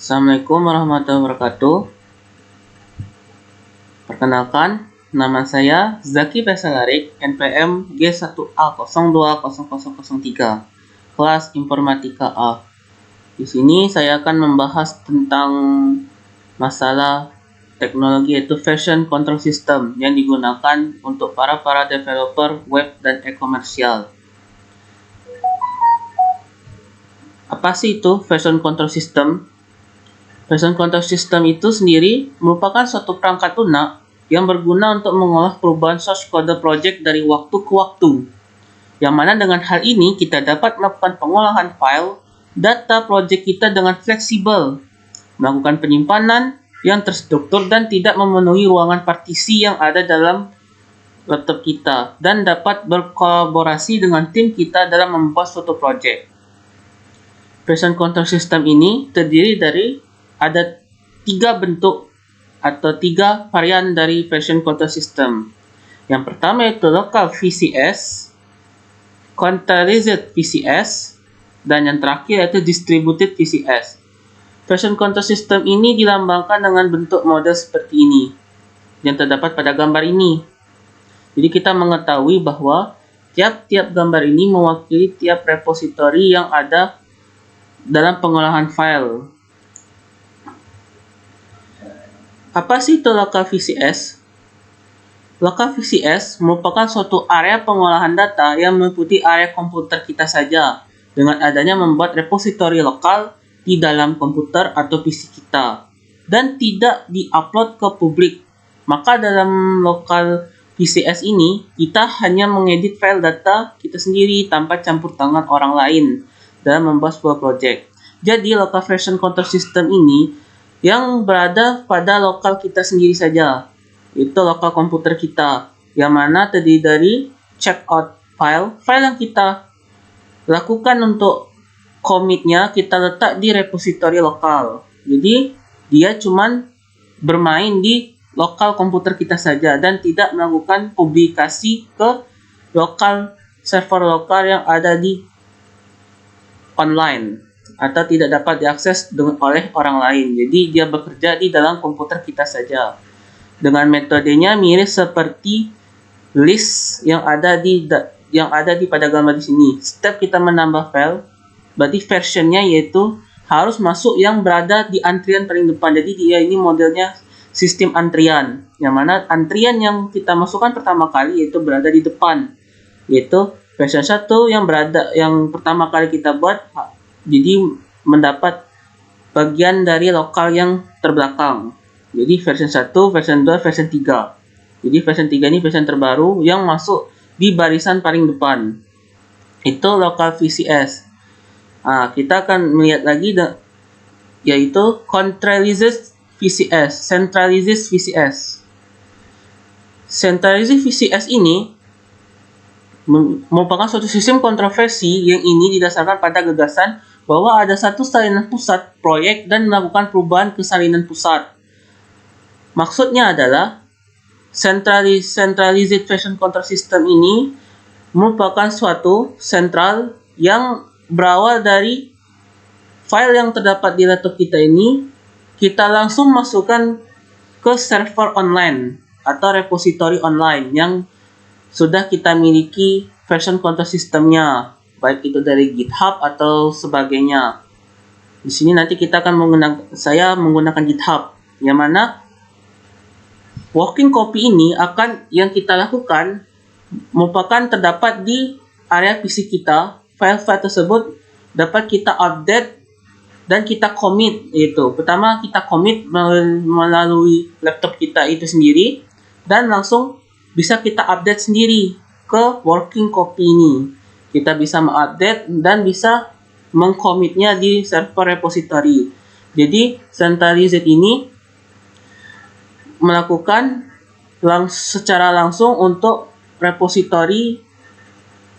Assalamualaikum warahmatullahi wabarakatuh. Perkenalkan, nama saya Zaki Pesalarik, NPM G1A020003, kelas Informatika A. Di sini saya akan membahas tentang masalah teknologi yaitu version control system yang digunakan untuk para developer web dan e-komersial. Apa sih itu version control system? Version control system itu sendiri merupakan suatu perangkat lunak yang berguna untuk mengolah perubahan source code project dari waktu ke waktu. Yang mana dengan hal ini kita dapat melakukan pengolahan file data project kita dengan fleksibel, melakukan penyimpanan yang terstruktur dan tidak memenuhi ruangan partisi yang ada dalam laptop kita, dan dapat berkolaborasi dengan tim kita dalam membuat suatu project. Version control system ini terdiri dari ada 3 bentuk atau 3 varian dari version control system. Yang pertama itu local VCS, containerized VCS, dan yang terakhir yaitu distributed VCS. Version control system ini dilambangkan dengan bentuk model seperti ini yang terdapat pada gambar ini. Jadi kita mengetahui bahwa tiap-tiap gambar ini mewakili tiap repositori yang ada dalam pengolahan file. Apa sih itu local VCS? Local VCS merupakan suatu area pengolahan data yang meliputi area komputer kita saja, dengan adanya membuat repositori lokal di dalam komputer atau PC kita, dan tidak di-upload ke publik. Maka dalam local VCS ini, kita hanya mengedit file data kita sendiri tanpa campur tangan orang lain dalam membuat sebuah project. Jadi local version control system ini yang berada pada lokal kita sendiri saja, itu lokal komputer kita, yang mana terdiri dari checkout file yang kita lakukan untuk commitnya kita letak di repositori lokal. Jadi dia cuman bermain di lokal komputer kita saja dan tidak melakukan publikasi ke lokal server lokal yang ada di online atau tidak dapat diakses oleh orang lain. Jadi dia bekerja di dalam komputer kita saja. Dengan metodenya mirip seperti list yang ada di pada gambar di sini. Setiap kita menambah file, berarti versionnya yaitu harus masuk yang berada di antrian paling depan. Jadi dia ini modelnya sistem antrian, yang mana antrian yang kita masukkan pertama kali yaitu berada di depan, yaitu version 1 yang pertama kali kita buat, jadi mendapat bagian dari lokal yang terbelakang. Jadi version 1, version 2, version 3. Jadi version 3 ini version terbaru yang masuk di barisan paling depan. Itu local VCS. Kita akan melihat lagi yaitu centralized VCS. Centralized VCS. Centralized VCS ini merupakan suatu sistem kontroversi yang ini didasarkan pada gagasan bahwa ada satu salinan pusat proyek dan melakukan perubahan ke salinan pusat. Maksudnya adalah centralized version control system ini merupakan suatu sentral yang berawal dari file yang terdapat di laptop kita ini, kita langsung masukkan ke server online atau repositori online yang sudah kita miliki version control systemnya, baik itu dari GitHub atau sebagainya. Di sini nanti kita akan saya menggunakan GitHub, yang mana working copy ini yang kita lakukan merupakan terdapat di area PC kita. File-file tersebut dapat kita update dan kita commit, yaitu pertama kita commit melalui laptop kita itu sendiri, dan langsung bisa kita update sendiri ke working copy ini. Kita bisa mengupdate dan bisa mengcomitnya di server repository. Jadi centralized ini melakukan secara langsung untuk repository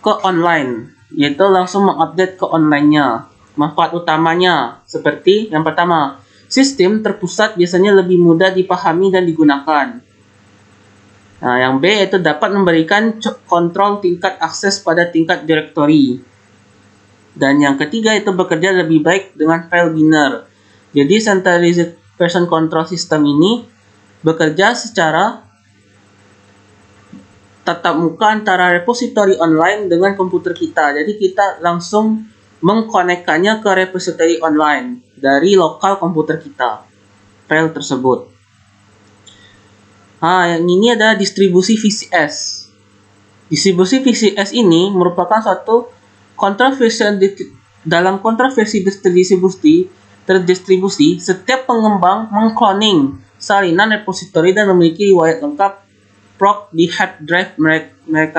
ke online, yaitu langsung mengupdate ke online-nya. Manfaat utamanya seperti yang pertama, sistem terpusat biasanya lebih mudah dipahami dan digunakan. Yang B yaitu dapat memberikan kontrol tingkat akses pada tingkat directory. Dan yang ketiga itu bekerja lebih baik dengan file binary. Jadi centralized version control system ini bekerja secara tatap muka antara repository online dengan komputer kita. Jadi kita langsung mengkonekkannya ke repository online dari lokal komputer kita, file tersebut. Yang ini adalah distribusi VCS. Distribusi VCS ini merupakan suatu kontroversi dalam kontroversi terdistribusi, setiap pengembang mengcloning salinan repository dan memiliki riwayat lengkap proc di hard drive merek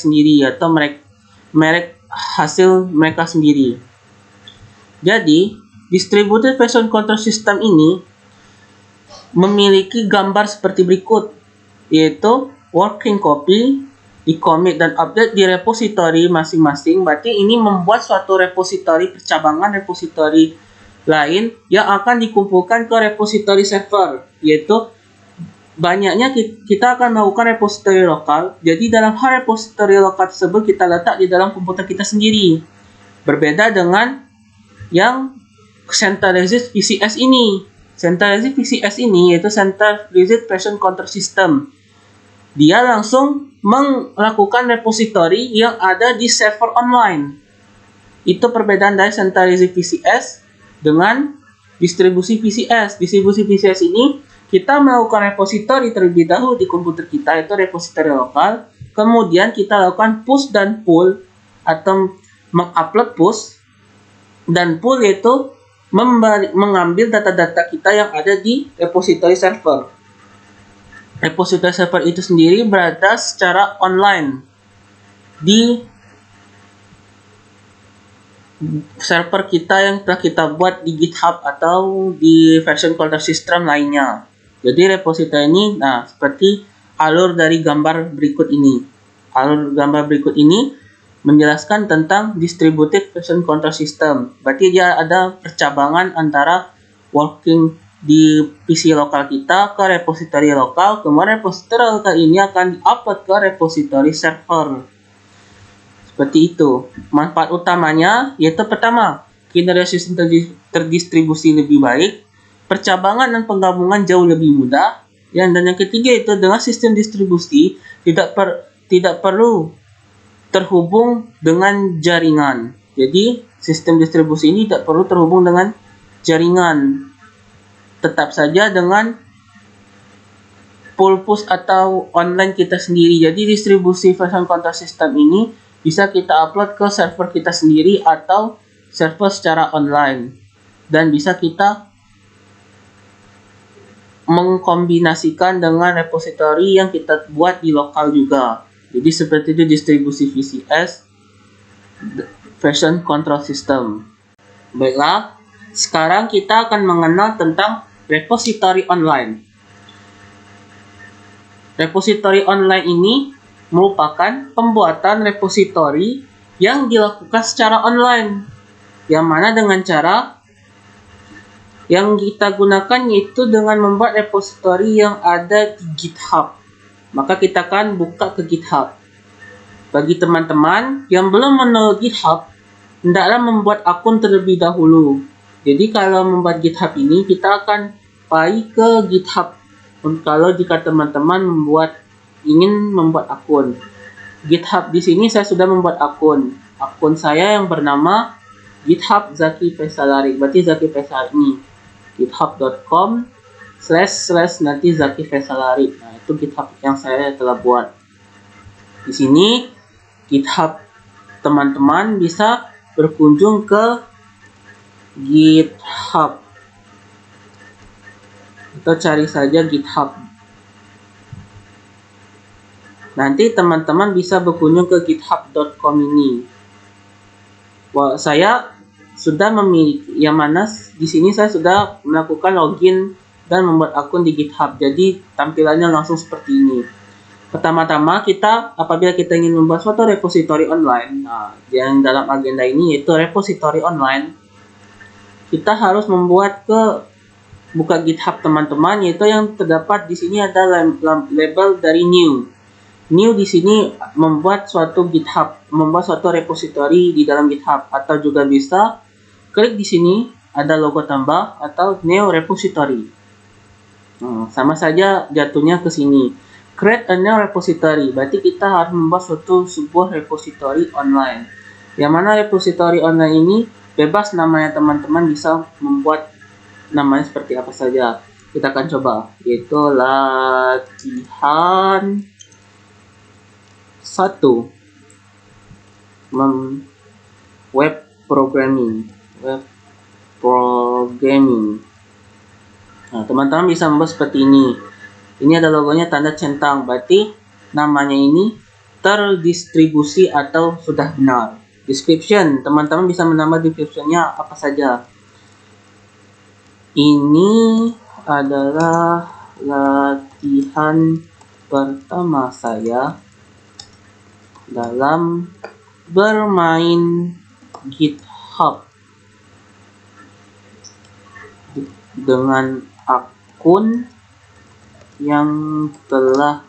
sendiri atau merek hasil mereka sendiri. Jadi, distributed version control system ini memiliki gambar seperti berikut, yaitu working copy, di-commit dan update di repository masing-masing. Berarti ini membuat suatu repository percabangan repository lain yang akan dikumpulkan ke repository server, yaitu banyaknya kita akan melakukan repository lokal. Jadi dalam hal repository lokal tersebut kita letak di dalam komputer kita sendiri. Berbeda dengan yang centralized VCS ini. Centralized VCS ini yaitu Centralized Version Control System. Dia langsung melakukan repository yang ada di server online. Itu perbedaan dari centralized VCS dengan distribusi VCS. Distribusi VCS ini kita melakukan repository terlebih dahulu di komputer kita, itu repository lokal. Kemudian kita lakukan push dan pull atau mengupload push dan pull, yaitu mengambil data-data kita yang ada di repository server. Repository server itu sendiri berada secara online di server kita yang telah kita buat di GitHub atau di version control system lainnya. Jadi repository ini, seperti alur dari gambar berikut ini. Alur gambar berikut ini menjelaskan tentang distributed version control system. Berarti dia ada percabangan antara working di PC lokal kita ke repository lokal, kemudian repository lokal ini akan di-upload ke repository server. Seperti itu. Manfaat utamanya yaitu pertama, kinerja sistem terdistribusi lebih baik, percabangan dan penggabungan jauh lebih mudah, dan yang ketiga itu dengan sistem distribusi tidak perlu terhubung dengan jaringan. Jadi sistem distribusi ini tidak perlu terhubung dengan jaringan. Tetap saja dengan pull push atau online kita sendiri. Jadi distribusi version control system ini bisa kita upload ke server kita sendiri atau server secara online, dan bisa kita mengkombinasikan dengan repository yang kita buat di lokal juga. Jadi seperti itu distribusi VCS version control system. Baiklah, sekarang kita akan mengenal tentang repository online. Repository online ini merupakan pembuatan repository yang dilakukan secara online, yang mana dengan cara yang kita gunakan yaitu dengan membuat repository yang ada di GitHub. Maka kita akan buka ke GitHub. Bagi teman-teman yang belum mengenal GitHub, hendaklah membuat akun terlebih dahulu. Jadi kalau membuat GitHub ini, kita akan pergi ke GitHub. Kalau jika teman-teman ingin membuat akun GitHub, di sini saya sudah membuat akun. Akun saya yang bernama GitHub Zaki Faisalarik. Berarti Zaki Faisalarik ini github.com/ nanti Zaki Faisalarik. Nah, itu GitHub yang saya telah buat. Di sini GitHub teman-teman bisa berkunjung ke GitHub atau cari saja GitHub. Nanti teman-teman bisa berkunjung ke github.com ini. Saya sudah memiliki, yang mana di sini saya sudah melakukan login dan membuat akun di GitHub. Jadi tampilannya langsung seperti ini. Pertama-tama apabila kita ingin membuat suatu repository online, yang dalam agenda ini yaitu repository online, kita harus buka GitHub teman-teman, yaitu yang terdapat di sini ada label dari new. New di sini membuat suatu repository di dalam GitHub, atau juga bisa klik di sini ada logo tambah atau new repository. Sama saja jatuhnya ke sini. Create a new repository, berarti kita harus membuat sebuah repository online. Yang mana repository online ini bebas namanya, teman-teman bisa membuat namanya seperti apa saja. Kita akan coba, yaitu latihan 1 web programming. Nah, teman-teman bisa membuat seperti ini. Ini ada logonya tanda centang, berarti namanya ini terdistribusi atau sudah benar. Description, teman-teman bisa menambah description-nya apa saja. Ini adalah latihan pertama saya dalam bermain GitHub dengan akun yang telah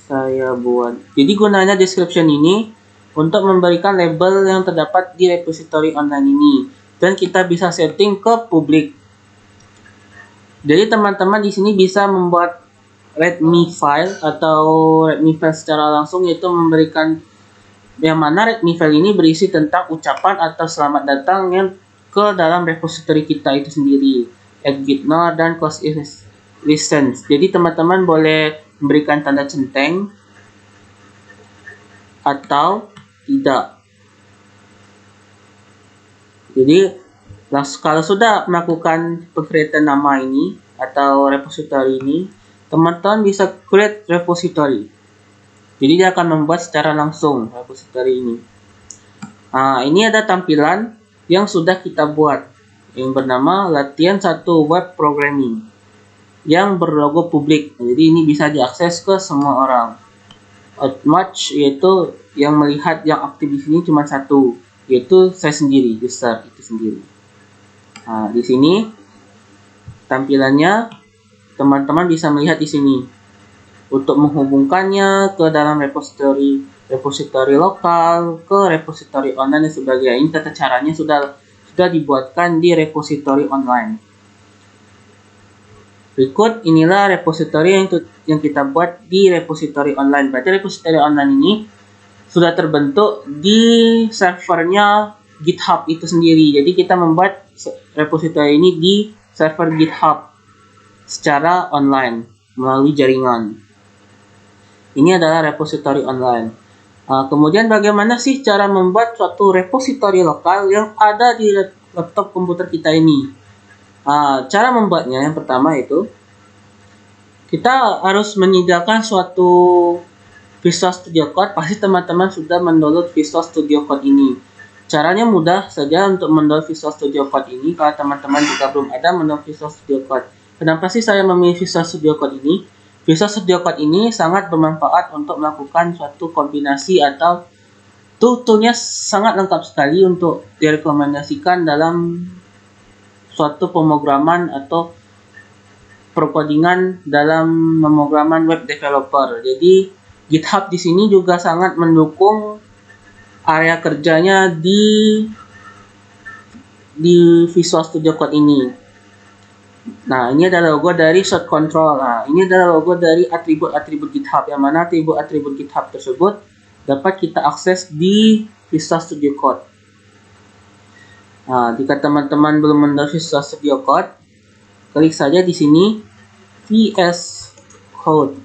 saya buat. Jadi gunanya description ini untuk memberikan label yang terdapat di repository online ini, dan kita bisa setting ke publik. Jadi teman-teman di sini bisa membuat readme file atau readme file secara langsung, yaitu memberikan yang mana readme file ini berisi tentang ucapan atau selamat datang yang ke dalam repository kita itu sendiri, @gitnode dan cause license. Jadi teman-teman boleh memberikan tanda centang atau tidak. Jadi kalau sudah melakukan pengkreatan nama ini atau repository ini, teman-teman bisa create repository. Jadi dia akan membuat secara langsung repository ini. Ini ada tampilan yang sudah kita buat yang bernama latihan 1 web programming yang berlogo publik. Jadi ini bisa diakses ke semua orang. Much, yaitu yang melihat yang aktif di sini cuma satu, yaitu saya sendiri, user itu sendiri. Di sini tampilannya teman-teman bisa melihat di sini untuk menghubungkannya ke dalam repository lokal, ke repository online dan sebagainya. Ini tata caranya sudah dibuatkan di repository online. Berikut inilah repository yang kita buat di repository online. Berarti repository online ini sudah terbentuk di servernya GitHub itu sendiri. Jadi kita membuat repository ini di server GitHub secara online melalui jaringan. Ini adalah repository online. Kemudian bagaimana sih cara membuat suatu repository lokal yang ada di laptop komputer kita ini? Cara membuatnya yang pertama itu kita harus menyediakan suatu Visual Studio Code. Pasti teman-teman sudah mendownload Visual Studio Code ini. Caranya mudah saja untuk mendownload Visual Studio Code ini. Kalau teman-teman juga belum ada mendownload Visual Studio Code, kenapa sih saya memilih Visual Studio Code ini? Visual Studio Code ini sangat bermanfaat untuk melakukan suatu kombinasi atau toolnya sangat lengkap sekali untuk direkomendasikan dalam suatu pemrograman atau perkodingan dalam pemrograman web developer. Jadi GitHub di sini juga sangat mendukung area kerjanya di Visual Studio Code ini. Nah, ini adalah logo dari Short Control. Ini adalah logo dari atribut-atribut GitHub, yang mana atribut-atribut GitHub tersebut dapat kita akses di Visual Studio Code. Jika teman-teman belum mendownload Visual Studio Code, klik saja di sini VS Code.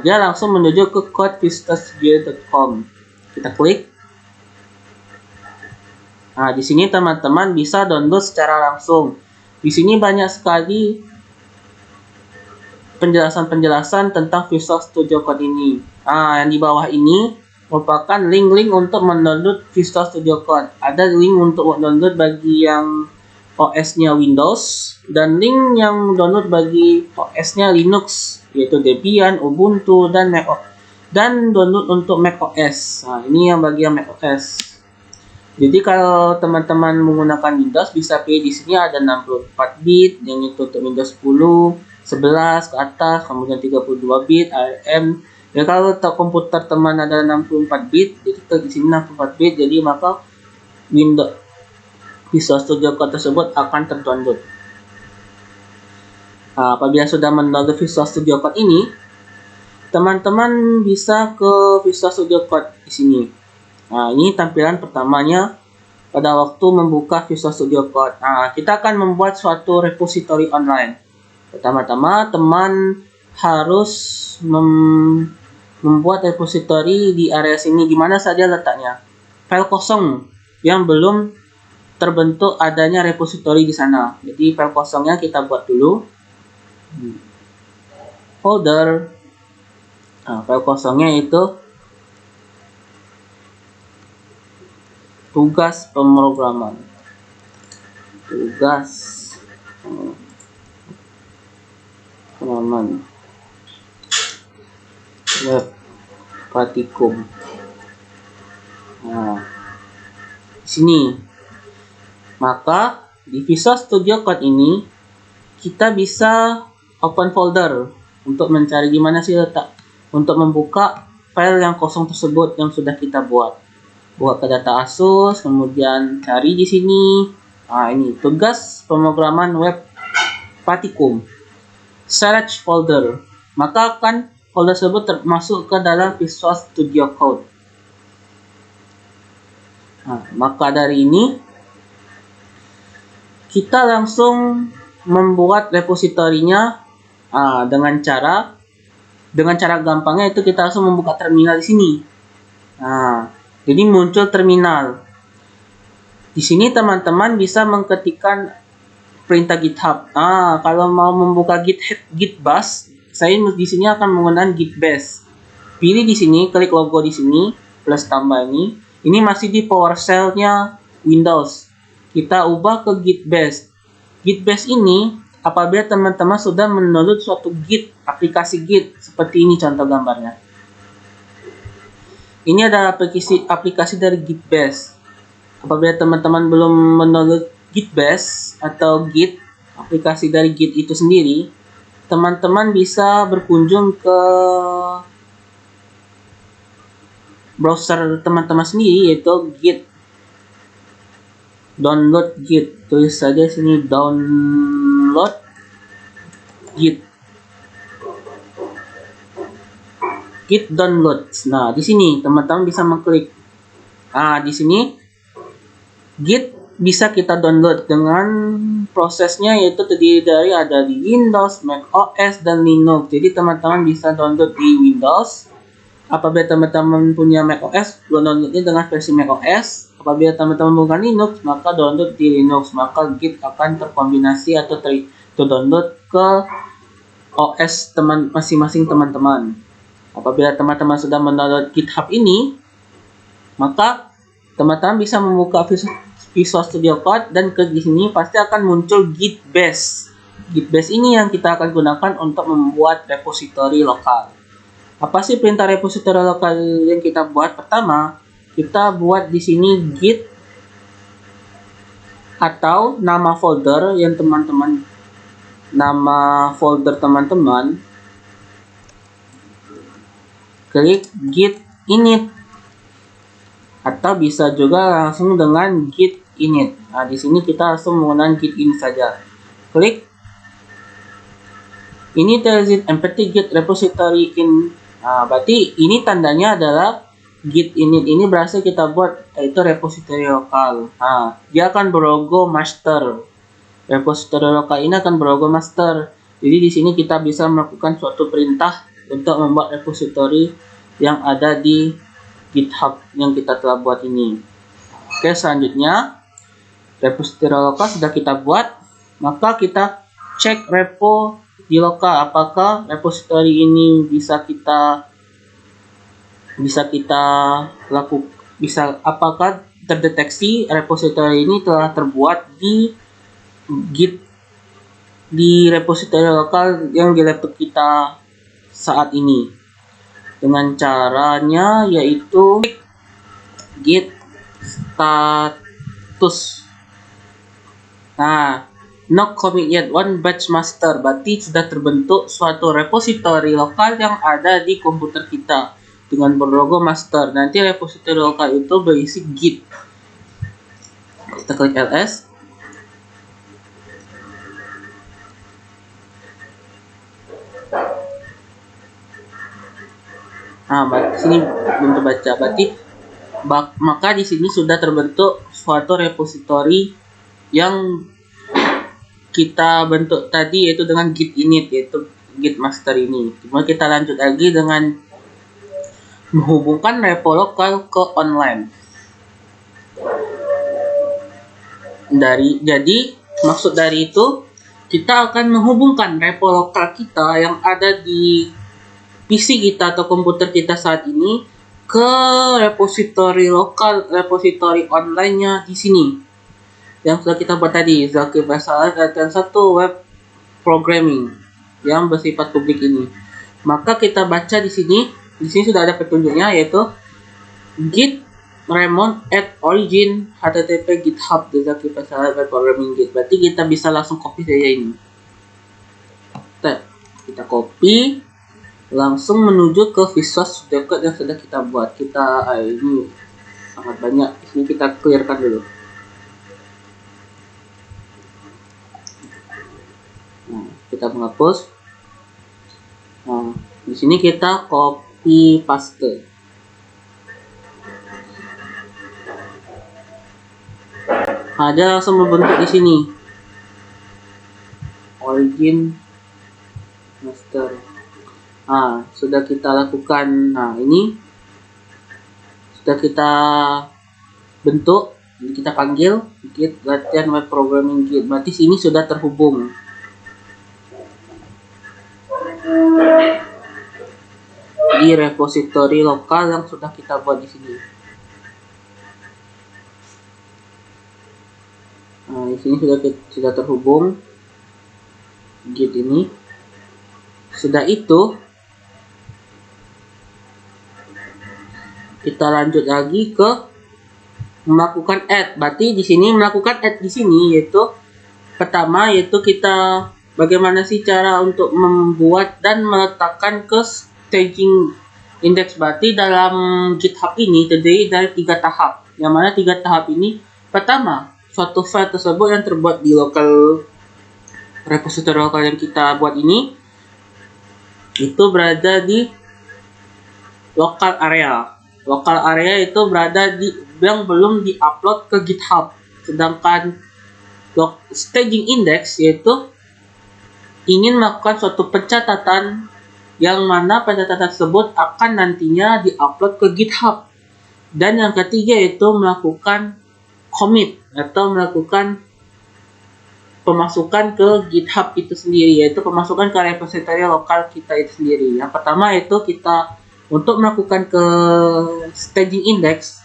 Dia langsung menuju ke codevisualstudio.com. Kita klik. Di sini teman-teman bisa download secara langsung. Di sini banyak sekali penjelasan-penjelasan tentang Visual Studio Code ini. Yang di bawah ini merupakan link-link untuk mendownload Visual Studio Code. Ada link untuk download bagi yang OS-nya Windows dan link yang download bagi OS-nya Linux, yaitu Debian, Ubuntu, dan download untuk macOS. Ini yang bagi yang macOS. Jadi kalau teman-teman menggunakan Windows, bisa pilih di sini ada 64 bit yang itu untuk Windows 10, 11 ke atas, kemudian 32 bit ARM. Ya kalau komputer teman ada 64 bit, jadi di sini 64 bit, jadi maka Windows Visual Studio Code tersebut akan terdownload. Nah, apabila sudah mendownload Visual Studio Code ini, teman-teman bisa ke Visual Studio Code di sini. Nah, ini tampilan pertamanya pada waktu membuka Visual Studio Code. Nah, kita akan membuat suatu repository online. Pertama-tama, teman harus membuat repository di area sini. Di mana saja letaknya? File kosong yang belum terbentuk adanya repository di sana. Jadi file kosongnya kita buat dulu. Folder. Nah, file kosongnya itu tugas pemrograman. Tugas pemrograman web praktikum. Nah, di sini. Maka di Visual Studio Code ini kita bisa open folder untuk mencari gimana sih letak untuk membuka file yang kosong tersebut yang sudah kita buat. Buat ke data Asus, kemudian cari di sini. Nah, ini tugas pemrograman web praktikum. Search folder. Maka akan folder tersebut termasuk ke dalam Visual Studio Code. Nah, maka dari ini kita langsung membuat repositorinya dengan cara gampangnya itu kita langsung membuka terminal di sini. Nah, jadi muncul terminal. Di sini teman-teman bisa mengetikkan perintah GitHub. Kalau mau membuka Git bash, saya di sini akan menggunakan Git bash. Pilih di sini, klik logo di sini, plus tambah ini. Ini masih di PowerShell-nya Windows. Kita ubah ke Git bash. Git bash ini apabila teman-teman sudah mendownload suatu Git, aplikasi Git, seperti ini contoh gambarnya. Ini adalah aplikasi dari Git bash. Apabila teman-teman belum mendownload Git bash atau Git, aplikasi dari Git itu sendiri, teman-teman bisa berkunjung ke browser teman-teman sendiri, yaitu Git. Download Git, tulis saja sini download Git. Git download. Nah, di sini teman-teman bisa mengklik. Di sini Git bisa kita download dengan prosesnya, yaitu terdiri dari ada di Windows, Mac OS, dan Linux. Jadi teman-teman bisa download di Windows. Apabila teman-teman punya Mac OS, downloadnya dengan versi Mac OS. Apabila teman-teman bukan Linux, maka download di Linux. Maka Git akan terkombinasi atau terdownload ke OS masing-masing teman-teman. Apabila teman-teman sudah mendownload GitHub ini, maka teman-teman bisa membuka Visual Studio Code dan ke sini pasti akan muncul Git bash. Git bash ini yang kita akan gunakan untuk membuat repository lokal. Apa sih perintah repository lokal yang kita buat? Pertama, kita buat di sini Git atau nama folder yang nama folder teman-teman. Klik Git init atau bisa juga langsung dengan Git init. Nah, di sini kita langsung menggunakan Git init saja. Klik init empty Git repository in. Nah, berarti ini tandanya adalah Git init ini berhasil kita buat, yaitu repository lokal. Nah, dia akan berlogo master. Repository lokal ini akan berlogo master. Jadi di sini kita bisa melakukan suatu perintah untuk membuat repository yang ada di GitHub yang kita telah buat ini. Oke, selanjutnya repository lokal sudah kita buat, maka kita cek repo di lokal, apakah repository ini bisa kita lakukan, apakah terdeteksi repository ini telah terbuat di Git di repository lokal yang di laptop kita saat ini. Dengan caranya yaitu Git status. Nah, no commit yet, one batch master, berarti sudah terbentuk suatu repository lokal yang ada di komputer kita dengan berlogo master. Nanti repository lokal itu berisi Git. Kita klik ls. Nah, di sini belum terbaca. Berarti maka di sini sudah terbentuk suatu repositori yang kita bentuk tadi, yaitu dengan git init, yaitu git master ini. Kemudian kita lanjut lagi dengan menghubungkan repo lokal ke online. Jadi maksud dari itu, kita akan menghubungkan repo lokal kita yang ada di PC kita atau komputer kita saat ini ke repositori lokal, repositori online-nya di sini yang sudah kita buat tadi, Zakir Basalah dan satu web programming yang bersifat publik ini. Maka kita baca di sini sudah ada petunjuknya, yaitu git remon at origin http github Zakir Basalah web programming git. Berarti kita bisa langsung copy saja ini. Kita copy langsung menuju ke Visual Studio Code yang sudah kita buat. Ini sangat banyak. Ini kita clearkan dulu. Nah, kita menghapus. Nah, di sini kita copy paste. Nah, dia langsung membentuk di sini. Origin master. Nah, sudah kita lakukan. Nah, ini sudah kita bentuk. Ini kita panggil git latihan web programming git. Berarti sini sudah terhubung. Di repositori lokal yang sudah kita buat di sini. Nah, di sini sudah terhubung git ini. Sudah itu, kita lanjut lagi ke melakukan add. Berarti di sini melakukan add di sini yaitu pertama yaitu kita bagaimana sih cara untuk membuat dan meletakkan ke staging index. Berarti dalam GitHub ini terdiri dari 3 tahap. Yang mana 3 tahap ini, pertama, suatu file tersebut yang terbuat di lokal repository lokal yang kita buat ini itu berada di local area. Local area itu berada di yang belum diupload ke GitHub. Sedangkan staging index yaitu ingin melakukan suatu pencatatan yang mana pencatatan tersebut akan nantinya diupload ke GitHub. Dan yang ketiga yaitu melakukan commit atau melakukan pemasukan ke GitHub itu sendiri, yaitu pemasukan ke repository lokal kita itu sendiri. Yang pertama yaitu kita untuk melakukan ke staging index,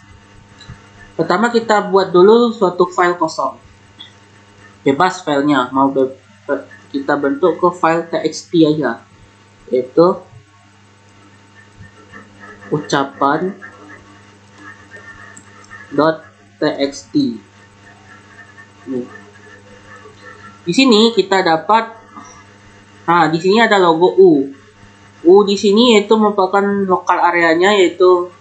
pertama kita buat dulu suatu file kosong, bebas filenya, mau kita bentuk ke file txt aja, yaitu ucapan.txt. Di sini kita dapat, di sini ada logo U. U di sini yaitu merupakan lokal areanya, yaitu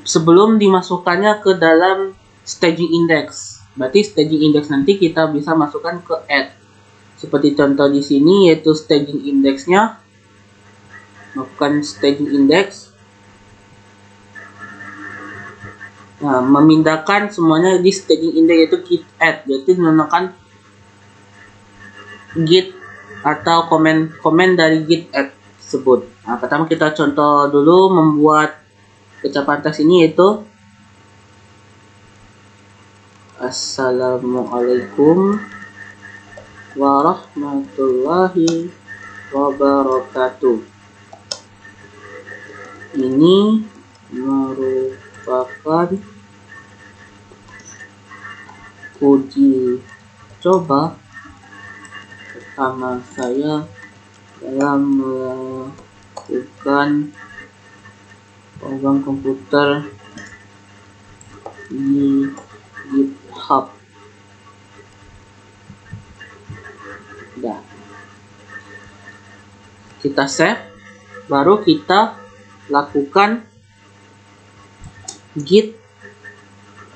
sebelum dimasukkannya ke dalam staging index. Berarti staging index nanti kita bisa masukkan ke add. Seperti contoh di sini yaitu staging indexnya, masukkan staging index. Nah, memindahkan semuanya di staging index yaitu git add, yaitu menekan git atau komen dari git add tersebut. Nah, pertama kita contoh dulu membuat ucapan teks ini, yaitu Assalamualaikum warahmatullahi wabarakatuh. Ini merupakan uji coba pertama saya dalam melakukan program komputer di GitHub. Udah. Kita save, baru kita lakukan git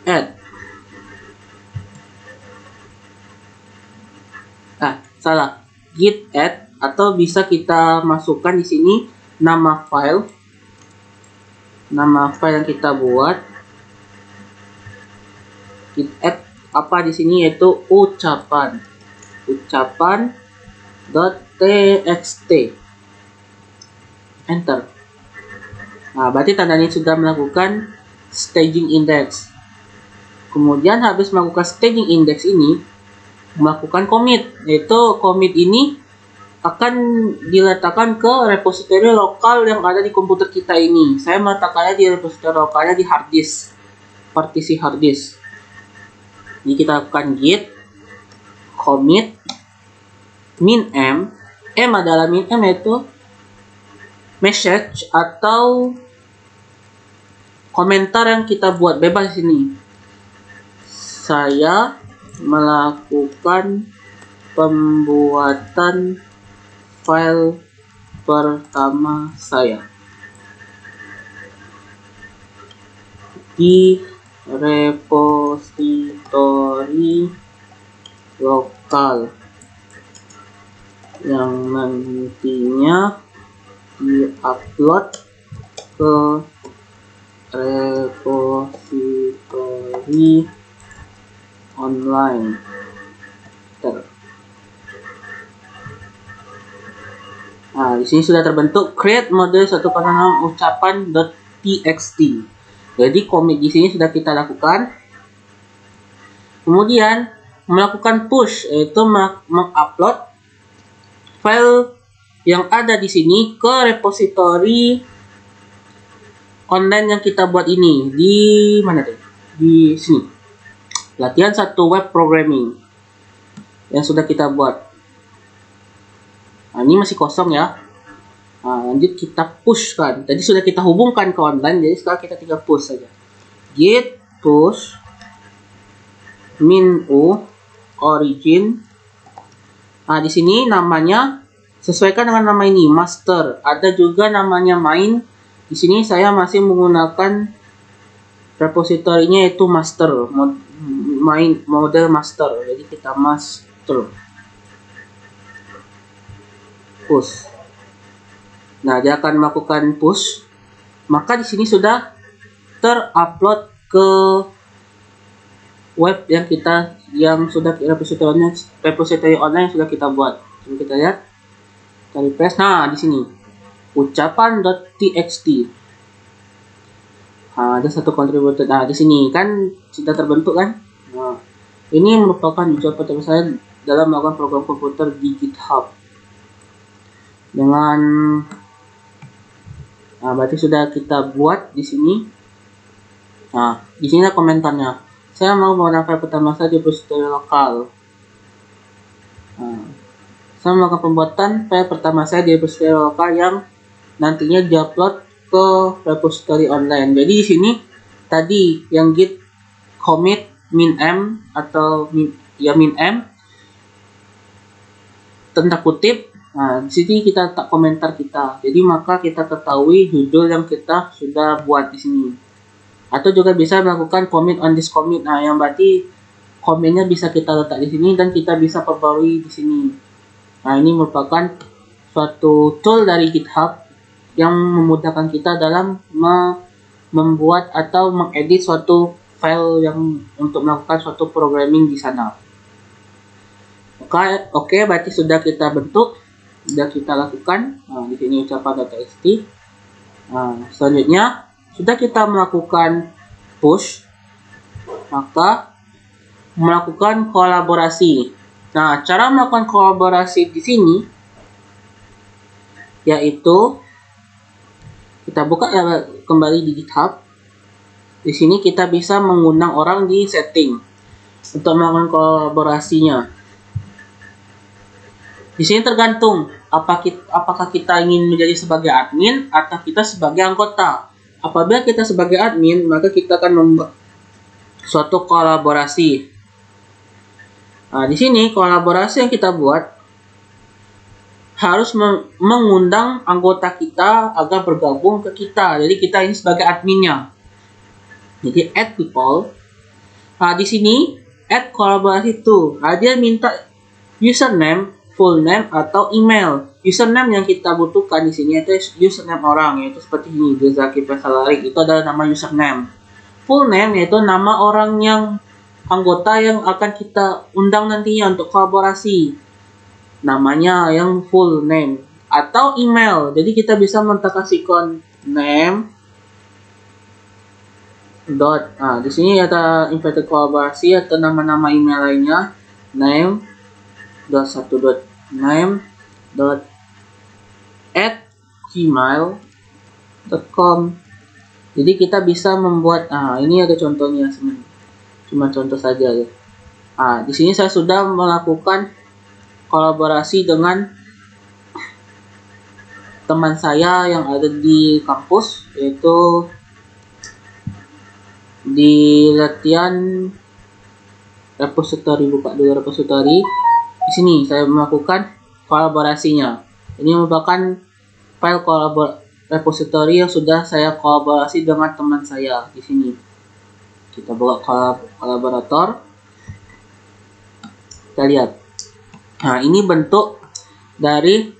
add. git add, atau bisa kita masukkan di sini nama file yang kita buat. Git add apa di sini, yaitu ucapan.txt. Enter. Nah, berarti tandanya sudah melakukan staging index. Kemudian habis melakukan staging index ini, melakukan commit, yaitu commit ini akan diletakkan ke repository lokal yang ada di komputer kita ini. Saya meletakkannya di repository lokalnya di hard disk, partisi hard disk. Jadi kita lakukan git commit min m adalah min m, yaitu message atau komentar yang kita buat bebas di sini. Saya melakukan pembuatan file pertama saya di repository lokal yang nantinya di-upload ke repository online. Nah, di sini sudah terbentuk create model 106 ucapan.txt. Jadi commit di sini sudah kita lakukan. Kemudian melakukan push, yaitu mengupload file yang ada di sini ke repository online yang kita buat ini. Di mana tuh? Di sini. Latihan 1 web programming yang sudah kita buat. Nah, ini masih kosong ya. Nah, lanjut kita pushkan. Tadi sudah kita hubungkan ke online, jadi sekarang kita tinggal push saja. Git push min u origin. Nah, di sini namanya sesuaikan dengan nama ini, master. Ada juga namanya main. Di sini saya masih menggunakan repositorinya, yaitu master, main model master. Jadi kita master push. Nah, dia akan melakukan push. Maka di sini sudah terupload ke web yang sudah repository online yang sudah kita buat. Coba kita lihat. Kita refresh. Nah, di sini ucapan.txt. Nah, ada satu kontributor. Nah, di sini kan sudah terbentuk kan. Nah, ini merupakan ucapan pertama saya dalam melakukan program komputer di GitHub. Berarti sudah kita buat di sini. Nah, di sini ada komentarnya. Saya mau menggunakan file pertama saya di repository lokal. Saya melakukan pembuatan file pertama saya di repository lokal yang nantinya diupload ke repository online. Jadi di sini tadi yang git commit min m atau min m tanda kutip. Nah, di sini kita letak komentar kita. Jadi maka kita ketahui judul yang kita sudah buat di sini. Atau juga bisa melakukan comment on this commit. Nah, yang berarti komennya bisa kita letak di sini dan kita bisa perbarui di sini. Nah, ini merupakan suatu tool dari GitHub yang memudahkan kita dalam membuat atau mengedit suatu file yang untuk melakukan suatu programming di sana. Oke, berarti sudah kita bentuk. Sudah kita lakukan. Nah, di sini ucapan.txt. Nah, selanjutnya sudah kita melakukan push, maka melakukan kolaborasi. Nah, cara melakukan kolaborasi di sini yaitu kita buka kembali di GitHub. Di sini kita bisa mengundang orang di setting untuk melakukan kolaborasinya. Di sini tergantung apakah kita ingin menjadi sebagai admin atau kita sebagai anggota. Apabila kita sebagai admin, maka kita akan membuat suatu kolaborasi. Nah, di sini kolaborasi yang kita buat harus mengundang anggota kita agar bergabung ke kita. Jadi kita ini sebagai adminnya. Jadi add people. Nah, di sini add kolaborasi itu. Nah, dia minta username full name atau email. Username yang kita butuhkan di sini itu username orang, yaitu seperti ini, Zaki Pesalarik, itu adalah nama username. Full name yaitu nama orang yang anggota yang akan kita undang nantinya untuk kolaborasi. Namanya yang full name. Atau email. Jadi kita bisa kasihkan name dot. Di sini ada invited kolaborasi atau nama-nama email lainnya. Name dot satu dot name dot at gmail.com. Jadi kita bisa membuat, ini ada contohnya sebenarnya, cuma contoh saja ya. Di sini saya sudah melakukan kolaborasi dengan teman saya yang ada di kampus, yaitu di latihan repository. Buka dulu repository. Di sini saya melakukan kolaborasinya. Ini merupakan file repository yang sudah saya kolaborasi dengan teman saya di sini. Kita buka kolaborator. Kita lihat. Ini bentuk dari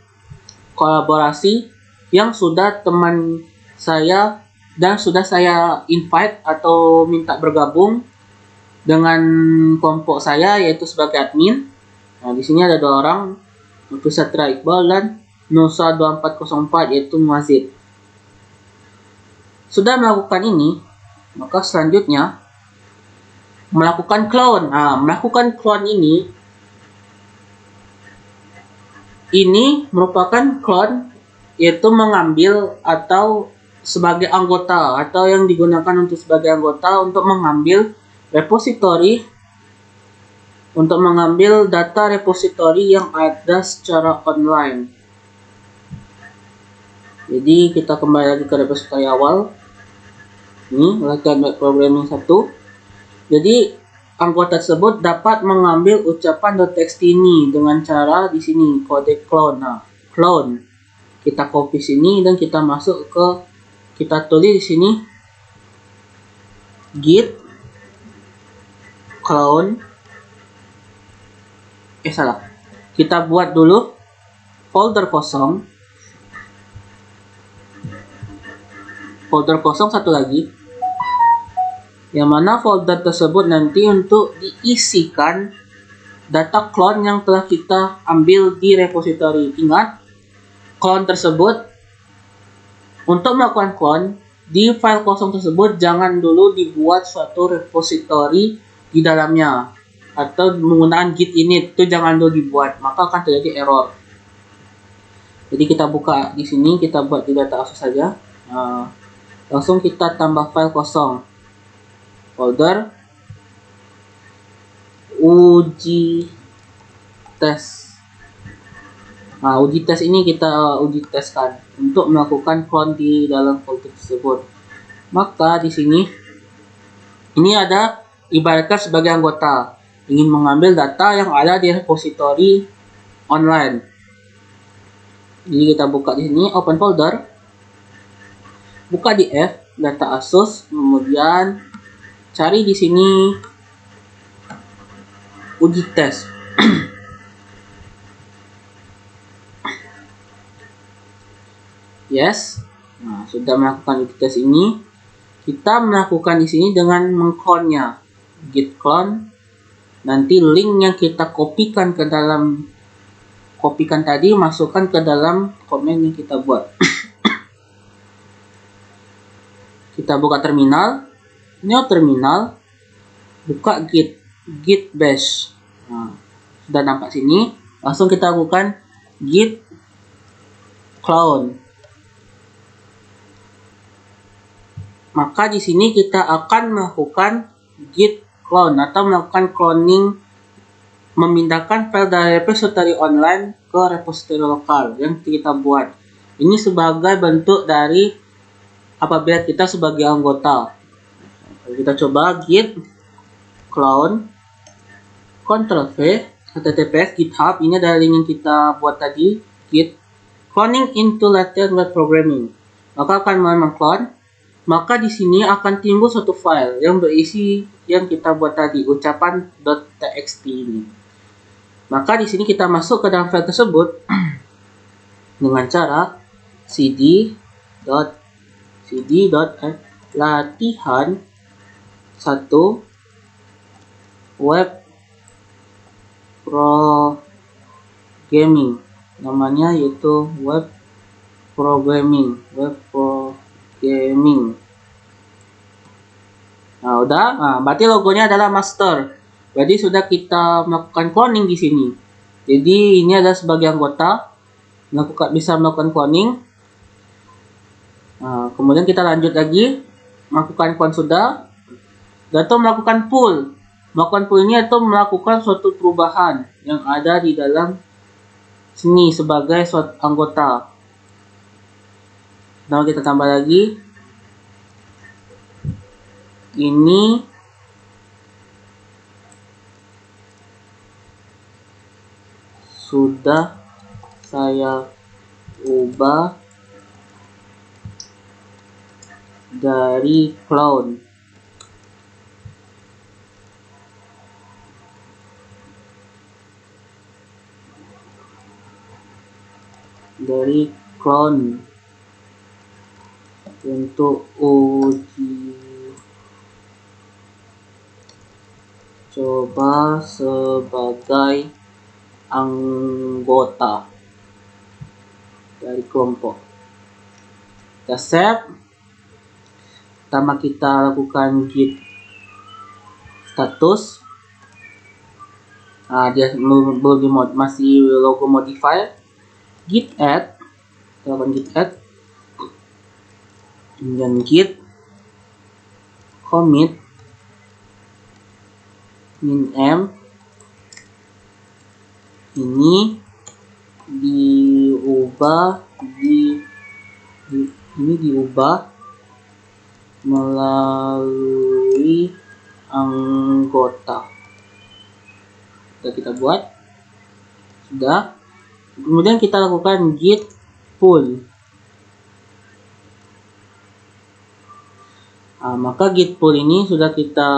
kolaborasi yang sudah teman saya dan sudah saya invite atau minta bergabung dengan kelompok saya, yaitu sebagai admin. Di sini ada 2 orang, Satria Iqbal dan Nusa 2404, yaitu Muazzid. Sudah melakukan ini, maka selanjutnya melakukan clone. Melakukan clone ini merupakan clone, yaitu mengambil atau sebagai anggota, atau yang digunakan untuk sebagai anggota untuk mengambil repository, untuk mengambil data repository yang ada secara online. Jadi kita kembali lagi ke repository awal. Ini latihan web programming 1. Jadi anggota tersebut dapat mengambil ucapan .txt ini dengan cara di sini kode clone. Clone. Kita copy sini dan kita masuk ke, kita tulis di sini git clone. Kita buat dulu folder kosong. Folder kosong satu lagi, yang mana folder tersebut nanti untuk diisikan data clone yang telah kita ambil di repository. Ingat, clone tersebut, untuk melakukan clone di file kosong tersebut jangan dulu dibuat suatu repository di dalamnya, atau menggunakan git init, itu jangan dulu dibuat, maka akan terjadi error. Jadi kita buka di sini, kita buat di data ASUS saja. Langsung kita tambah file kosong, folder uji tes. Uji tes ini kita uji teskan untuk melakukan clone di dalam folder tersebut. Maka di sini ini ada ibaratkan sebagai anggota ingin mengambil data yang ada di repository online. Jadi kita buka di sini, open folder, buka di F, data ASUS, kemudian cari di sini uji tes. Yes. Sudah melakukan uji tes ini, kita melakukan di sini dengan mengclone-nya, git clone. Nanti link yang kita kopikan tadi masukkan ke dalam komen yang kita buat. Kita buka terminal, new terminal, buka git bash. Sudah nampak sini, langsung kita lakukan git clone. Maka di sini kita akan melakukan git clone atau melakukan cloning, memindahkan file dari repository online ke repository lokal yang kita buat. Ini sebagai bentuk dari apabila kita sebagai anggota. Kita coba git clone, Ctrl V, https GitHub, ini adalah link yang kita buat tadi, git cloning into latent web programming. Maka akan mengclone, maka di sini akan timbul suatu file yang berisi yang kita buat tadi, ucapan .txt ini. Maka di sini kita masuk ke dalam file tersebut dengan cara cd.add latihan 1 web programming, namanya yaitu web programming. Nah, udah. Nah, berarti logonya adalah master. Jadi sudah kita melakukan cloning di sini. Jadi ini adalah sebagai anggota bisa melakukan cloning. Nah, kemudian kita lanjut lagi melakukan clone sudah. Atau melakukan pull. Melakukan pull ini atau melakukan suatu perubahan yang ada di dalam sini sebagai suatu anggota. Nah, kita tambah lagi. Ini sudah saya ubah dari clone. Untuk uji coba sebagai anggota dari kelompok. Kita save. Pertama kita lakukan git status. Nah, dia masih logo modifier. Git add. Kita lakukan git add. Kemudian git commit min-m ini diubah melalui anggota. Kita buat sudah. Kemudian kita lakukan git pull. Nah, maka git pull ini sudah kita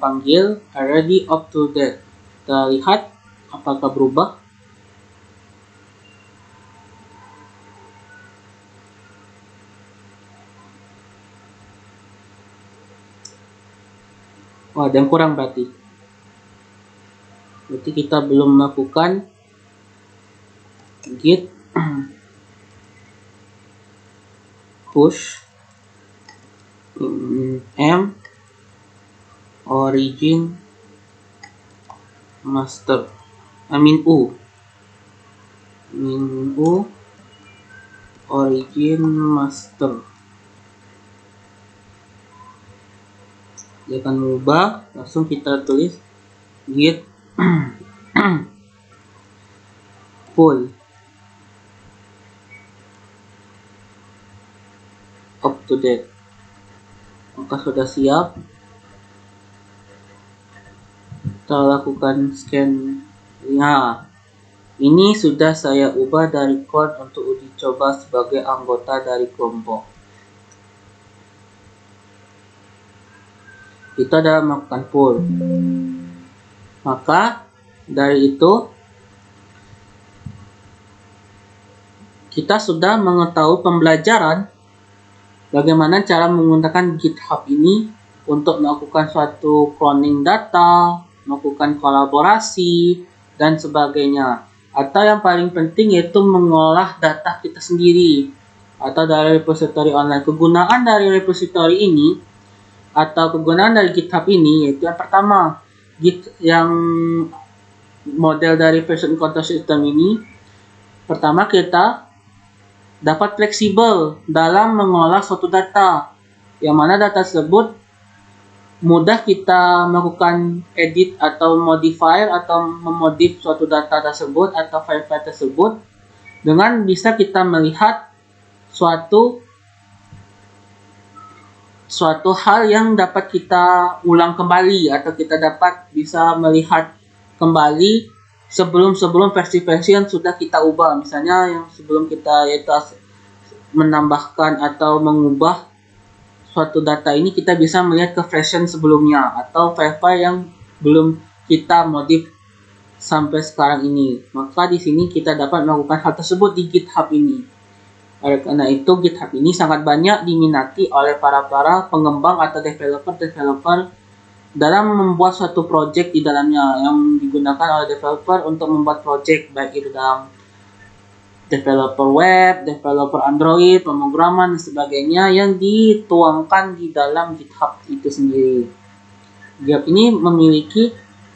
panggil already up to date. Kita lihat apakah berubah. Wah, ada yang kurang berarti. Berarti kita belum melakukan git push m origin master. U origin master. Dia akan mengubah, langsung kita tulis git pull up to date. Maka sudah siap. Kita lakukan scan. Nah, ini sudah saya ubah dari code untuk uji coba sebagai anggota dari kelompok. Kita adalah melakukan pull. Maka dari itu kita sudah mengetahui pembelajaran bagaimana cara menggunakan GitHub ini untuk melakukan suatu cloning data, melakukan kolaborasi, dan sebagainya. Atau yang paling penting yaitu mengolah data kita sendiri atau dari repository online. Kegunaan dari repository ini atau kegunaan dari GitHub ini yaitu yang pertama, yang model dari version control system ini, pertama kita dapat fleksibel dalam mengolah suatu data, yang mana data tersebut mudah kita melakukan edit atau modifier atau memodif suatu data tersebut atau file-file tersebut dengan bisa kita melihat suatu hal yang dapat kita ulang kembali atau kita dapat bisa melihat kembali sebelum versi-versi yang sudah kita ubah. Misalnya yang sebelum kita yaitu menambahkan atau mengubah suatu data ini, kita bisa melihat ke version sebelumnya atau file-file yang belum kita modif sampai sekarang ini. Maka di sini kita dapat melakukan hal tersebut di GitHub ini. Oleh karena itu, GitHub ini sangat banyak diminati oleh para pengembang atau developer dalam membuat suatu project di dalamnya, yang digunakan oleh developer untuk membuat project, baik itu dalam developer web, developer Android, pemrograman, dan sebagainya yang dituangkan di dalam GitHub itu sendiri. GitHub ini memiliki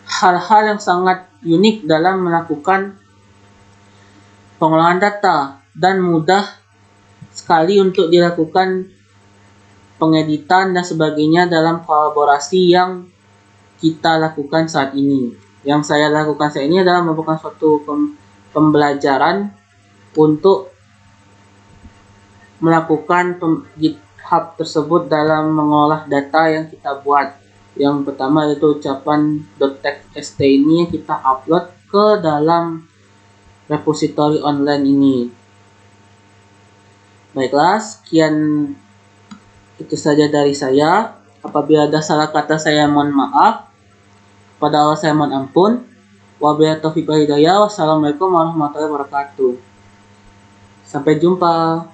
hal-hal yang sangat unik dalam melakukan pengolahan data dan mudah sekali untuk dilakukan pengeditan dan sebagainya dalam kolaborasi yang kita lakukan saat ini. Yang saya lakukan saat ini adalah merupakan suatu pembelajaran untuk melakukan GitHub tersebut dalam mengolah data yang kita buat. Yang pertama yaitu ucapan .txt ini kita upload ke dalam repository online ini. Baiklah, sekian itu saja dari saya. Apabila ada salah kata saya mohon maaf. Pada Allah saya mohon ampun. Wabillahi taufiq wal hidayah. Wassalamualaikum warahmatullahi wabarakatuh. Sampai jumpa.